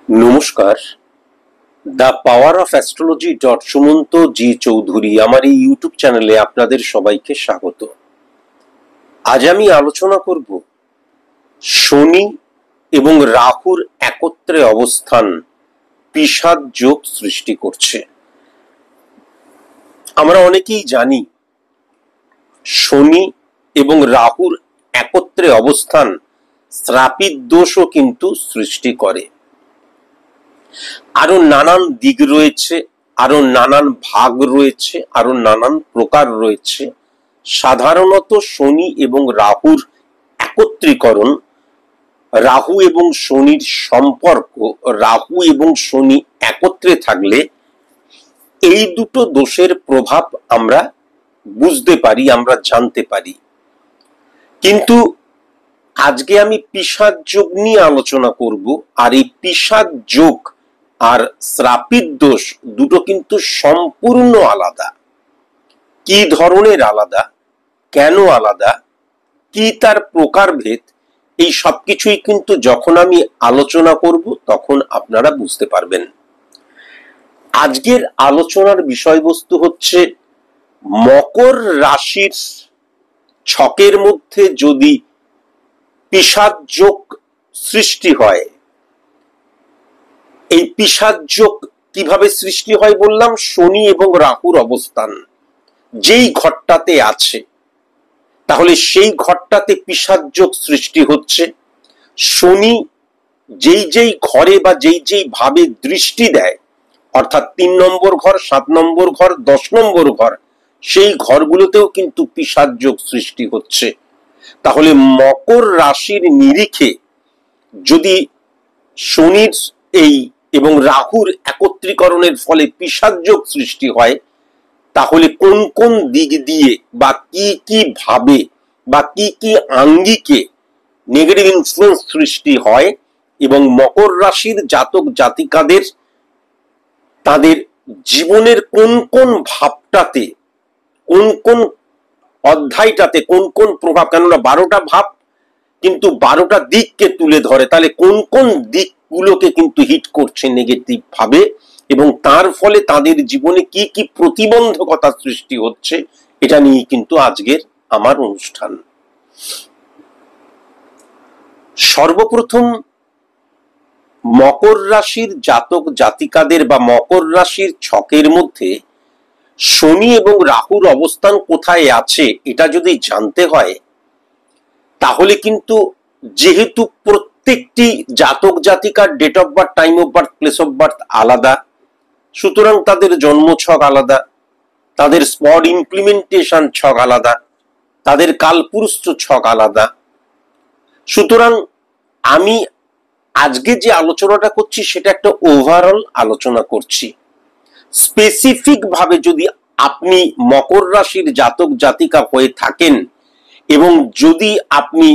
নমস্কার, the power of astrology Sumanta ji Chowdhury আমার এই ইউটিউব চ্যানেলে আপনাদের সবাইকে স্বাগত। আজ আমি আলোচনা করব শনি এবং রাহুর একত্রে অবস্থান পিশাচ যোগ সৃষ্টি করছে। আমরা অনেকেই জানি শনি এবং রাহুর একত্রে অবস্থান শ্রাপিত দোষও কিন্তু সৃষ্টি করে। আরো নানান দিক রয়েছে, আরো নানান ভাগ রয়েছে, আরো নানান প্রকার রয়েছে। সাধারণত শনি এবং রাহুর একত্রীকরণ, রাহু এবং শনির সম্পর্ক, রাহু এবং শনি একত্রে থাকলে এই দুটো দোষের প্রভাব আমরা বুঝতে পারি, আমরা জানতে পারি। কিন্তু আজকে আমি পিশাচ যোগ নিয়ে আলোচনা করব। আর এই পিশাচ যোগ আর শ্রাপিত দোষ দুটো কিন্তু সম্পূর্ণ আলাদা। কি ধরনের আলাদা, কেন আলাদা, কি তার প্রকারভেদ, এই সবকিছুই কিন্তু যখন আমি আলোচনা করব তখন আপনারা বুঝতে পারবেন। আজকের আলোচনার বিষয়বস্তু হচ্ছে মকর রাশির ছকের মধ্যে যদি পিশাচ যোগ সৃষ্টি হয়, এই পিশাচ যোগ কিভাবে সৃষ্টি হয় বললাম, শনি এবং রাহুর অবস্থান যেই ঘরটাতে আছে, তাহলে সেই ঘরটাতে পিশাচ যোগ সৃষ্টি হচ্ছে। শনি যেই যেই ঘরে বা যেই যেই ভাবে দৃষ্টি দেয়, অর্থাৎ 3 নম্বর ঘর, 7 নম্বর ঘর, 10 নম্বর ঘর, সেই ঘরগুলোতেও কিন্তু পিশাচ যোগ সৃষ্টি হচ্ছে। তাহলে মকর রাশির নিরিখে যদি শনির এই এবং রাহুর একত্রীকরণের ফলে পিশাচ যোগ সৃষ্টি হয়, তাহলে কোন কোন দিক দিয়ে বা কি কি ভাবে বা কি কি আঙ্গিকে নেগেটিভ ইনফ্লুয়েন্স সৃষ্টি হয়, এবং মকর রাশির জাতক জাতিকাদের তাদের জীবনের কোন কোন ভাবটাতে, কোন কোন অধ্যায়টাতে কোন কোন প্রভাব, কেননা 12টা ভাব কিন্তু 12টা দিককে তুলে ধরে, তাহলে কোন কোন দিকগুলোকে কিন্তু হিট করছে নেগেটিভ ভাবে, এবং তার ফলে তাদের জীবনে কি কি প্রতিবন্ধকতা সৃষ্টি হচ্ছে, এটা নিয়ে কিন্তু আজকের আমার অনুষ্ঠান। সর্বপ্রথম মকর রাশির জাতক জাতিকাদের বা মকর রাশির ছকের মধ্যে শনি এবং রাহুর অবস্থান কোথায় আছে এটা যদি জানতে হয়, তাহলে কিন্তু যেহেতু প্রত্যেকটি জাতক জাতিকার date of birth, time of birth, place of birth আলাদা, সুতরাং তাদের জন্ম ছক আলাদা, তাদের স্পট ইমপ্লিমেন্টেশন ছক আলাদা, তাদের কালপুরুষ ছক আলাদা। সুতরাং আমি আজকে যে আলোচনাটা করছি সেটা একটা ওভারঅল আলোচনা করছি। স্পেসিফিক ভাবে যদি আপনি মকর রাশির জাতক জাতিকা হয়ে থাকেন এবং যদি আপনি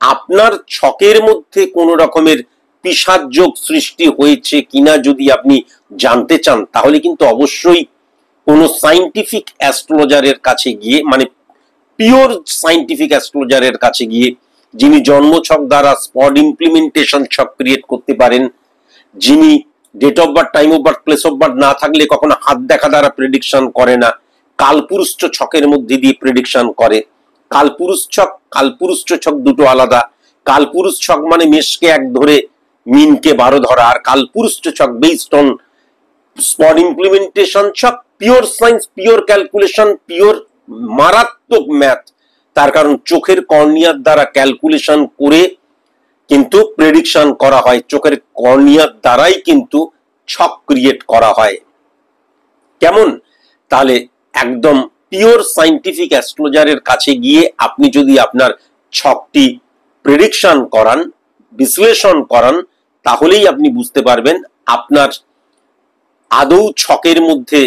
আপনার ছকের মধ্যে কোনো রকমের পিশাচ যোগ সৃষ্টি হয়েছে কিনা যদি আপনি জানতে চান, তাহলে কিন্তু অবশ্যই কোনো সায়েন্টিফিক অ্যাস্ট্রোলজারের কাছে গিয়ে, মানে পিওর সায়েন্টিফিক অ্যাস্ট্রোলজারের কাছে গিয়ে, যিনি জন্মছক দ্বারা স্পট ইমপ্লিমেন্টেশন ছক ক্রিয়েট করতে পারেন, যিনি date of birth, time of birth, place of birth না থাকলে কখনো হাত দেখা দ্বারা প্রেডিকশন করে না, কালপুরুষ ছকের মধ্যে দিয়ে প্রেডিকশন করে। কালপুরুষ ছক দুটো আলাদা। কালপুরুষ ছক মানে মেষকে 1 ধরে মিনকে 12 ধরা, আর কালপুরুষ ছক বেসড অন স্পট ইমপ্লিমেন্টেশন ছক, pure science, pure calculation, pure মারাত্মক ম্যাথ। তার কারণ চোখের কর্নিয়ার দ্বারা ক্যালকুলেশন করে কিন্তু প্রেডিকশন করা হয়, চোখের কর্নিয়ার দ্বারাই কিন্তু ছক ক্রিয়েট করা হয়। কেমন? তাহলে একদম পিওর সায়েন্টিফিক অ্যাস্ট্রোলজারের কাছে গিয়ে আপনি যদি আপনার ছকটি প্রেডিকশন করান, বিশ্লেষণ করান, তাহলেই আপনি বুঝতে পারবেন আপনার আদৌ ছকের মধ্যে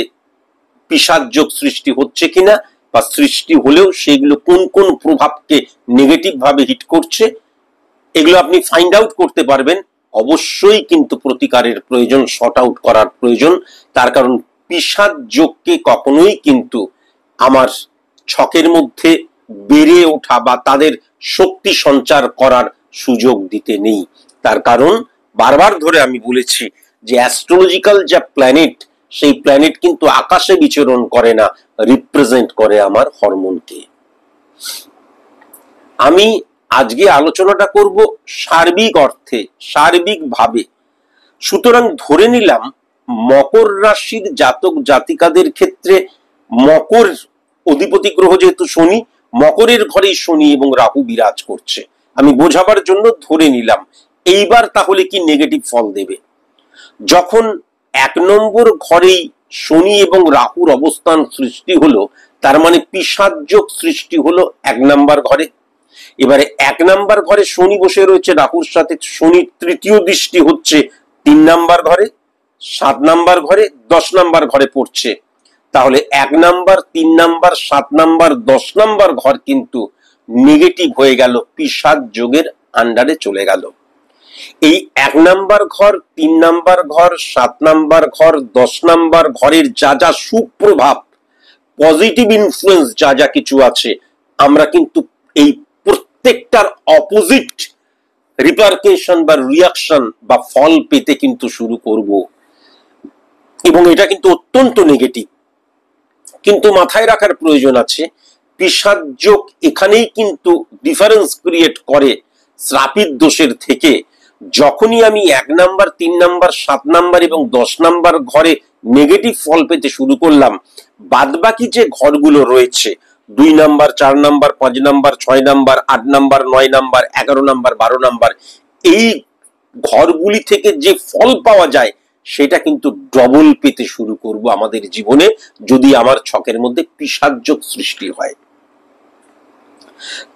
পিশাচ যোগ সৃষ্টি হচ্ছে কিনা, বা সৃষ্টি হলেও সেগুলো কোন কোন প্রভাবকে নেগেটিভ ভাবে হিট করছে, এগুলো আপনি ফাইন্ড আউট করতে পারবেন। অবশ্যই কিন্তু প্রতিকারের প্রয়োজন, শর্ট আউট করার প্রয়োজন। তার কারণ পিশাচ যোগকে কখনোই কিন্তু আমার ছকের মধ্যে বেড়ে ওঠা বা তাদের শক্তি সঞ্চার করার সুযোগ দিতে নেই। তার কারণ বারবার ধরে আমি বলেছি যে অ্যাস্ট্রোলজিক্যাল যা প্ল্যানেট, সেই প্ল্যানেট কিন্তু আকাশে বিচরণ করে না, রিপ্রেজেন্ট করে আমার হরমোনকে। আমি আজকে আলোচনাটা করব সার্বিক অর্থে, সার্বিকভাবে। সুতরাং ধরে নিলাম মকর রাশির জাতক জাতিকাদের ক্ষেত্রে মকর অধিপতি গ্রহ যেহেতু শনি, মকরের ঘরেই শনি এবং রাহু বিরাজ করছে, আমি বোঝাবার জন্য ধরে নিলাম। এইবার তাহলে কি নেগেটিভ ফল দেবে? যখন 1 নম্বর ঘরেই শনি এবং রাহুর অবস্থান সৃষ্টি হলো, তার মানে পিশাচ যোগ সৃষ্টি হলো 1 নম্বর ঘরে। এবারে 1 নম্বর ঘরে শনি বসে রয়েছে রাহুর সাথে, শনির তৃতীয় দৃষ্টি হচ্ছে 3 নম্বর ঘরে, 7 নম্বর ঘরে, 10 নম্বর ঘরে পড়ছে। তাহলে 1 নম্বর, 3 নম্বর, 7 নম্বর, 10 নম্বর ঘর কিন্তু নেগেটিভ হয়ে গেল, পিশাচ যোগের আন্ডারে চলে গেল। এই 1 নম্বর ঘর, 3 নম্বর ঘর, 7 নম্বর ঘর, 10 নম্বর ঘরের যা যা সুপ্রভাব, পজিটিভ ইনফ্লুয়েন্স যা যা কিছু আছে, আমরা কিন্তু এই প্রত্যেকটার অপোজিট রিপারকেশন বা রিয়াকশন বা ফল পেতে কিন্তু শুরু করব, এবং এটা কিন্তু অত্যন্ত নেগেটিভ। কিন্তু মাথায় রাখার প্রয়োজন আছে, পিশাচ যোগ এখানেই কিন্তু ডিফারেন্স ক্রিয়েট করে শ্রাপিত দোষের থেকে। যখনই আমি 1 নম্বর, 3 নম্বর, 7 নম্বর এবং 10 নম্বর ঘরে নেগেটিভ ফল পেতে শুরু করলাম, বাদবাকি যে ঘরগুলো রয়েছে 2 নম্বর, 4 নম্বর, 5 নম্বর, 6 নম্বর, 8 নম্বর, 9 নম্বর, 11 নম্বর, 12 নম্বর, এই ঘরগুলি থেকে যে ফল পাওয়া যায় সেটা কিন্তু ডবল পেতে শুরু করব আমাদের জীবনে, যদি আমার ছকের মধ্যে পিশাচ যোগ সৃষ্টি হয়।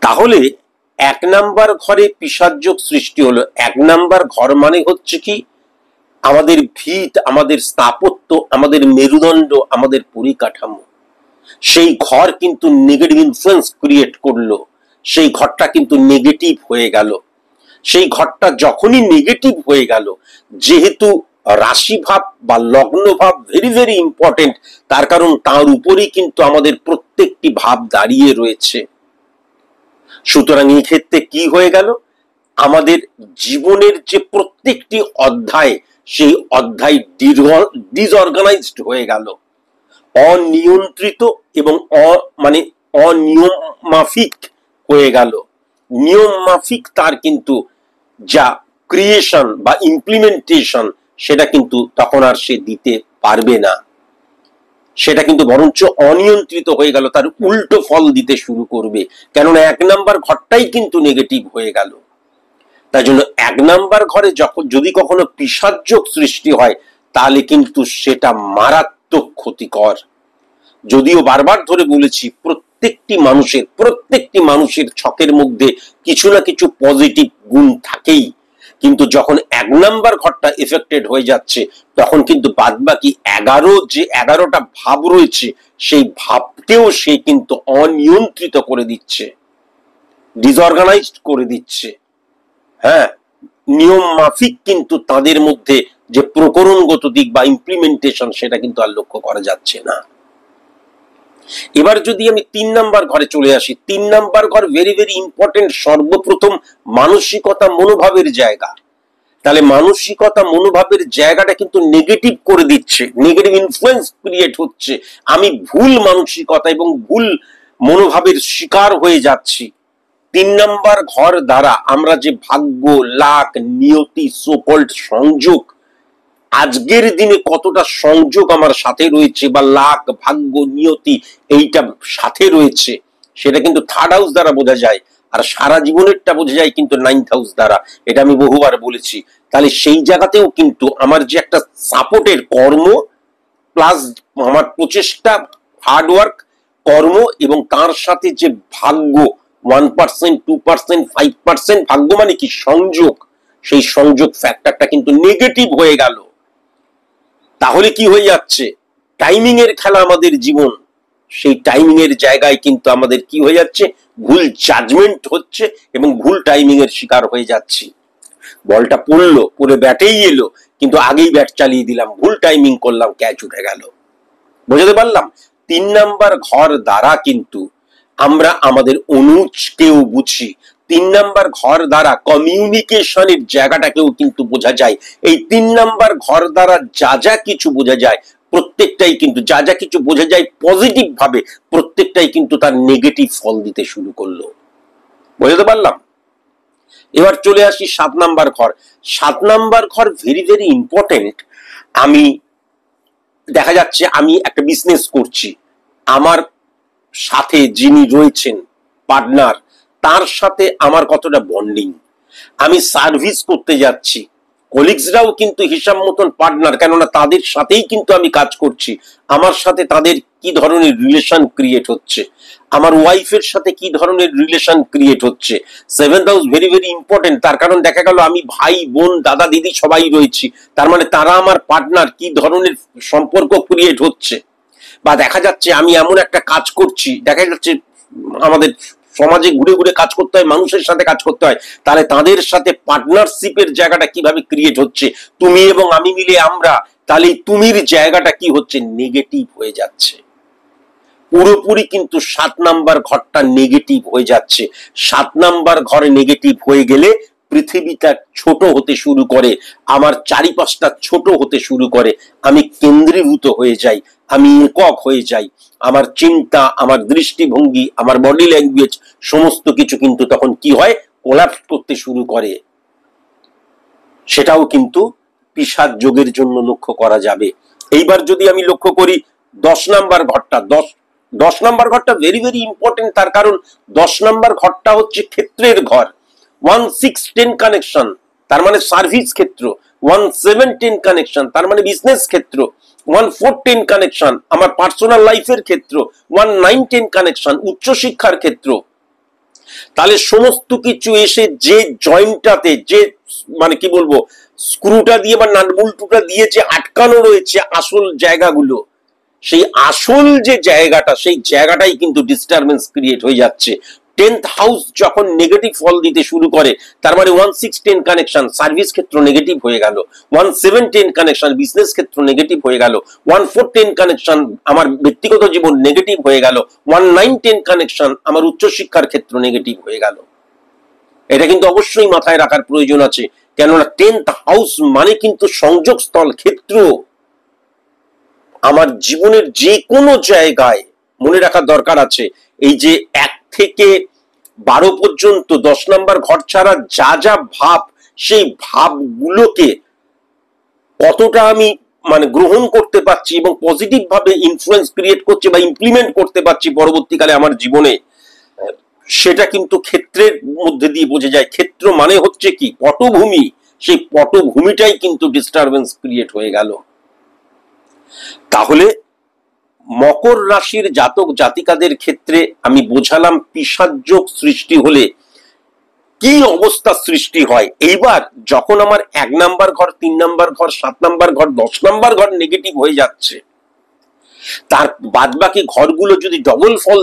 তাহলে 1 নম্বর ঘরে পিশাচ যোগ সৃষ্টি হলো। 1 নম্বর ঘর মানে হচ্ছে কি, আমাদের ভিত, আমাদের স্থাপত্য, আমাদের মেরুদণ্ড, আমাদের পরিকাঠামো। সেই ঘর কিন্তু নেগেটিভ ইনফ্লুয়েন্স ক্রিয়েট করলো, সেই ঘরটা কিন্তু নেগেটিভ হয়ে গেল। সেই ঘরটা যখনই নেগেটিভ হয়ে গেল, যেহেতু রাশি ভাব বা লগ্ন ভাব ভেরি ভেরি ইম্পর্টেন্ট, তার কারণ তার উপরেই কিন্তু আমাদের প্রত্যেকটি ভাব দাঁড়িয়ে রয়েছে। সুতরাং এই ক্ষেত্রে কি হয়ে গেল, আমাদের জীবনের যে প্রত্যেকটি অধ্যায়, সেই অধ্যায় ডিসঅর্গানাইজড হয়ে গেল, অনিয়ন্ত্রিত এবং অনিয়ম মাফিক হয়ে গেল। নিয়ম মাফিক তার কিন্তু যা ক্রিয়েশন বা ইমপ্লিমেন্টেশন, সেটা কিন্তু তখন আর সে দিতে পারবে না, সেটা কিন্তু বরঞ্চ অনিয়ন্ত্রিত হয়ে গেল, তার উল্টো ফল দিতে শুরু করবে, কেননা 1 নম্বর ঘরটাই কিন্তু নেগেটিভ হয়ে গেল। তাই জন্য 1 নম্বর ঘরে যদি কখনো পিশাচ যোগ সৃষ্টি হয়, তাহলে কিন্তু সেটা মারাত্মক ক্ষতিকর। যদিও বারবার ধরে বলেছি, প্রত্যেকটি মানুষের ছকের মধ্যে কিছু না কিছু পজিটিভ গুণ থাকেই, কিন্তু যখন 1 নম্বর ঘরটা এফেক্টেড হয়ে যাচ্ছে, তখন কিন্তু বাদবাকি 11টা ভাব রয়েছে, সেই ভাবকেও সে কিন্তু অনিয়ন্ত্রিত করে দিচ্ছে, ডিসঅর্গানাইজড করে দিচ্ছে। হ্যাঁ, নিয়ম মাফিক কিন্তু তাদের মধ্যে যে প্রকরণগত দিক বা ইমপ্লিমেন্টেশন, সেটা কিন্তু আর লক্ষ্য করা যাচ্ছে না। এবার যদি আমি 3 নম্বর ঘরে চলে আসি, 3 নম্বর ঘর ভেরি ভেরি ইম্পর্টেন্ট, সর্বপ্রথম মানসিকতা মনোভাবের জায়গা। তাহলে মানসিকতা মনোভাবের জায়গাটা কিন্তু নেগেটিভ করে দিচ্ছে, নেগেটিভ ইনফ্লুয়েন্স ক্রিয়েট হচ্ছে, আমি ভুল মানসিকতা এবং ভুল মনোভাবের শিকার হয়ে যাচ্ছি। 3 নম্বর ঘর দ্বারা আমরা যে ভাগ্য, লাক, নিয়তি, সোকল্ড সংযোগ, আজকের দিনে কতটা সংযোগ আমার সাথে রয়েছে, বা লাক, ভাগ্য, নিয়তি এইটা সাথে রয়েছে, সেটা কিন্তু 3rd হাউস দ্বারা বোঝা যায়, আর সারা জীবনেরটা বোঝা যায় কিন্তু 9th হাউস দ্বারা, এটা আমি বহুবার বলেছি। তাহলে সেই জায়গাতেও কিন্তু আমার যে একটা সাপোর্টের কর্ম প্লাস আমার প্রচেষ্টা, হার্ডওয়ার্ক, কর্ম, এবং তার সাথে যে ভাগ্য 1%, 2%, 5%, ভাগ্য মানে কি সংযোগ, সেই সংযোগ ফ্যাক্টরটা কিন্তু নেগেটিভ হয়ে গেল। তাহলে কি হয়ে যাচ্ছে, টাইমিং এর খেলা আমাদের জীবন, সেই টাইমিং এর জায়গায় কিন্তু আমাদের কি হয়ে যাচ্ছে, ভুল জাজমেন্ট হচ্ছে এবং ভুল টাইমিং এর শিকার হয়ে যাচ্ছি। বলটা পড়ে ব্যাটেই এলো, কিন্তু আগেই ব্যাট চালিয়ে দিলাম, ভুল টাইমিং করলাম, ক্যাচ উঠে গেল। বুঝতে পারলাম? 3 নম্বর ঘর দ্বারা কিন্তু আমরা আমাদের অনুজকেও বুঝি, 3 নাম্বার ঘর দ্বারা কমিউনিকেশনের জায়গাটাকেও কিন্তু বোঝা যায়। এই 3 নাম্বার ঘর দ্বারা যা যা কিছু বোঝা যায় প্রত্যেকটাই কিন্তু যা যা কিছু বোঝা যায় পজিটিভ ভাবে, প্রত্যেকটাই কিন্তু তার নেগেটিভ ফল দিতে শুরু করলো। বুঝতে পারলাম? এবার চলে আসি 7 নাম্বার ঘর। 7 নাম্বার ঘর ভেরি ভেরি ইম্পর্টেন্ট। আমি দেখা যাচ্ছে আমি একটা বিজনেস করছি, আমার সাথে যিনি রয়েছেন পার্টনার, তার সাথে আমার কতটা বন্ডিং। আমি সার্ভিস করতে যাচ্ছি, কলিগসরাও কিন্তু হিসাব মতন পার্টনার, কেননা তাদের সাথেই কিন্তু আমি কাজ করছি। আমার সাথে তাদের কি ধরনের রিলেশন ক্রিয়েট হচ্ছে, আমার ওয়াইফের সাথে কি ধরনের রিলেশন ক্রিয়েট হচ্ছে। 7th house very very important, তার কারণ দেখা গেল আমি ভাই বোন দাদা দিদি সবাই রয়েছি, তার মানে তারা আমার পার্টনার, কি ধরনের সম্পর্ক ক্রিয়েট হচ্ছে। বা দেখা যাচ্ছে আমি এমন একটা কাজ করছি, দেখা যাচ্ছে আমাদের সমাজে ঘুরে ঘুরে কাজ করতে হয়, মানুষের সাথে কাজ করতে হয়, তাহলে তাদের সাথে পার্টনারশিপের জায়গাটা কিভাবে ক্রিয়েট হচ্ছে, তুমি এবং আমি মিলে আমরা, তাহলে তুমির জায়গাটা কি হচ্ছে, নেগেটিভ হয়ে যাচ্ছে পুরোপুরি। কিন্তু 7 নাম্বার ঘরটা নেগেটিভ হয়ে যাচ্ছে। 7 নাম্বার ঘরে নেগেটিভ হয়ে গেলে পৃথিবীটা ছোট হতে শুরু করে, আমার চারিপাশটা ছোট হতে শুরু করে, আমি কেন্দ্রীভূত হয়ে যাই, আমি একক হয়ে যাই, আমার চিন্তা, আমার দৃষ্টিভঙ্গি, আমার বডি ল্যাঙ্গুয়েজ সমস্ত কিছু কিন্তু তখন কি হয়, কোলাপস করতে শুরু করে। সেটাও কিন্তু পিশাচ যোগের জন্য লক্ষ্য করা যাবে। এইবার যদি আমি লক্ষ্য করি 10 নাম্বার ঘরটা, 10 নাম্বার ঘরটা ভেরি ভেরি ইম্পর্টেন্ট, তার কারণ 10 নাম্বার ঘরটা হচ্ছে ক্ষেত্রের ঘর। 1-6-10 কানেকশন, তার মানে সার্ভিস ক্ষেত্র। 1-7-10 কানেকশন, তার মানে বিজনেস ক্ষেত্র। 1-4-10 কানেকশন, আমার পার্সোনাল লাইফের ক্ষেত্র। 1-9-10 কানেকশন, উচ্চশিক্ষার ক্ষেত্র। তাহলে সমস্ত কিছু এসে যে জয়েন্টটাতে, যে মানে কি বলবো, স্ক্রুটা দিয়ে বা নাটবল্টুটা দিয়ে যে আটকানো রয়েছে আসল জায়গাগুলো, সেই আসল যে জায়গাটা, সেই জায়গাটাই কিন্তু ডিস্টারবেন্স ক্রিয়েট হয়ে যাচ্ছে। 10th হাউস যখন নেগেটিভ ফল দিতে শুরু করে, তার মানে 1-6-10 কানেকশন সার্ভিস ক্ষেত্র নেগেটিভ হয়ে গেল, 1-7-10 কানেকশন বিজনেস ক্ষেত্র নেগেটিভ হয়ে গেল, 1-4-10 কানেকশন আমার ব্যক্তিগত জীবন নেগেটিভ হয়ে গেল, 1-9-10 কানেকশন আমার উচ্চশিক্ষার ক্ষেত্র নেগেটিভ হয়ে গেল। এটা কিন্তু অবশ্যই মাথায় রাখার প্রয়োজন আছে, কেননা 10th হাউস মানে কিন্তু সংযোগ স্থল, ক্ষেত্র। আমার জীবনের যে কোনো জায়গায় মনে রাখার দরকার আছে, এই যে 1 থেকে 12 পর্যন্ত 10 নাম্বার ঘর ছাড়া যা যা ভাব, সেই ভাবগুলোকে কতটা আমি মানে গ্রহণ করতে পারছি এবং পজিটিভ ভাবে ইনফ্লুয়েন্স ক্রিয়েট করছে বা ইমপ্লিমেন্ট করতে পারছি পরবর্তীকালে আমার জীবনে, সেটা কিন্তু ক্ষেত্রের মধ্যে দিয়ে বোঝা যায়। ক্ষেত্র মানে হচ্ছে কি, পটভূমি। সেই পটভূমিটাই কিন্তু ডিস্টারবেন্স ক্রিয়েট হয়ে গেল। তাহলে মকর রাশির জাতক জাতিকাদের ক্ষেত্রে আমি বোঝালাম পিশাচ যোগ সৃষ্টি হলে কি অবস্থা সৃষ্টি হয়। এইবার যখন আমার 1 নাম্বার ঘর, 3 নাম্বার ঘর, 7 নাম্বার ঘর, 10 নাম্বার ঘর নেগেটিভ হয়ে যাচ্ছে, তার বাদবাকি ঘরগুলো যদি ডবল ফল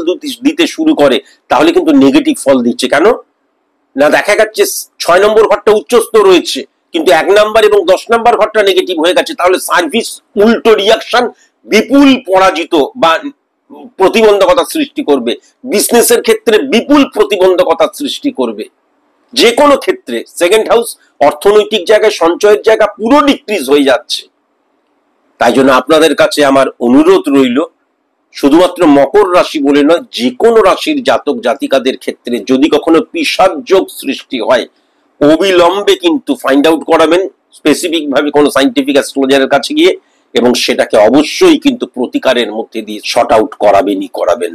দিতে শুরু করে, তাহলে কিন্তু নেগেটিভ ফল দিচ্ছে। কেন না, দেখা যাচ্ছে 6 নম্বর ঘরটা উচ্চস্থ রয়েছে, কিন্তু 1 নাম্বার এবং 10 নাম্বার ঘরটা নেগেটিভ হয়ে গেছে, তাহলে সার্ভিস উল্টো রিয়াকশন, বিপুল পরাজিত বা প্রতিবন্ধকতা সৃষ্টি করবে। বিজনেসের ক্ষেত্রে বিপুল প্রতিবন্ধকতা সৃষ্টি করবে। যে কোনো ক্ষেত্রে 2nd হাউস অর্থনৈতিক জায়গায়, সঞ্চয়ের জায়গা পুরো ডিক্রিজ হয়ে যাচ্ছে। তাই জন্য আপনাদের কাছে আমার অনুরোধ রইল, শুধুমাত্র মকর রাশি বলে নয়, যে কোনো রাশির জাতক জাতিকাদের ক্ষেত্রে যদি কখনো পিশাচ যোগ সৃষ্টি হয়, অবিলম্বে কিন্তু ফাইন্ড আউট করাবেন স্পেসিফিক ভাবে কোনো সাইন্টিফিক অ্যাস্ট্রোলজারের কাছে গিয়ে, এবং সেটাকে অবশ্যই কিন্তু প্রতিকারের মধ্যে দিয়ে শর্ট আউট করাবেনই করাবেন।